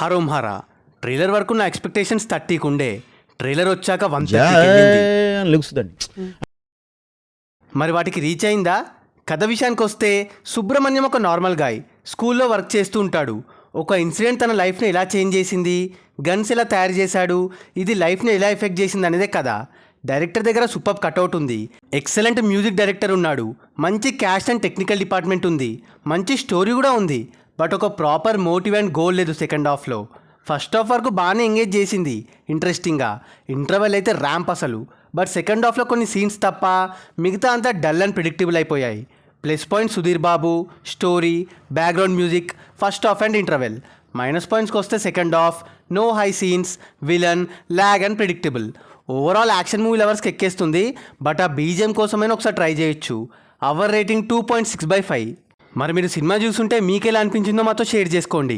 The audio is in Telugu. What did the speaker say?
హరోం హరా ట్రైలర్ వరకు నా ఎక్స్పెక్టేషన్స్ 30కి ఉండే. ట్రైలర్ వచ్చాక 130కి వెళ్ళింది. లెగుస్తుందండి. మరి వాటికి రీచ్ అయిందా? కథ విషయానికి వస్తే సుబ్రహ్మణ్యం ఒక నార్మల్ గాయ్, స్కూల్లో వర్క్ చేస్తూ ఉంటాడు. ఒక ఇన్సిడెంట్ తన లైఫ్ని ఎలా చేంజ్ చేసింది, గన్స్ ఎలా తయారు చేశాడు, ఇది లైఫ్ని ఎలా ఎఫెక్ట్ చేసింది అనేదే కదా. డైరెక్టర్ దగ్గర సూపర్ కట్అవుట్ ఉంది, ఎక్సలెంట్ మ్యూజిక్ డైరెక్టర్ ఉన్నాడు, మంచి క్యాస్ట్ అండ్ టెక్నికల్ డిపార్ట్మెంట్ ఉంది, మంచి స్టోరీ కూడా ఉంది. బట్ ఒక ప్రాపర్ మోటివ్ అండ్ గోల్ లేదు సెకండ్ హాఫ్లో. ఫస్ట్ హాఫ్ వరకు బాగానే ఎంగేజ్ చేసింది ఇంట్రెస్టింగ్గా, ఇంటర్వెల్ అయితే ర్యాంప్ అసలు. బట్ సెకండ్ హాఫ్లో కొన్ని సీన్స్ తప్ప మిగతా అంతా డల్ అండ్ ప్రిడిక్టబుల్ అయిపోయాయి. Plus point Sudheer Babu, story, background music, first half and interval. Minus పాయింట్స్కి వస్తే second half, no high scenes, villain, lag and predictable. Overall action movie లవర్స్కి ఎక్కేస్తుంది. బట్ ఆ బీజిఎం కోసమైనా ఒకసారి ట్రై చేయొచ్చు. Our rating 2.6/5. మరి మీరు సినిమా చూస్తుంటే మీకు ఎలా అనిపించిందో మాతో షేర్ చేసుకోండి.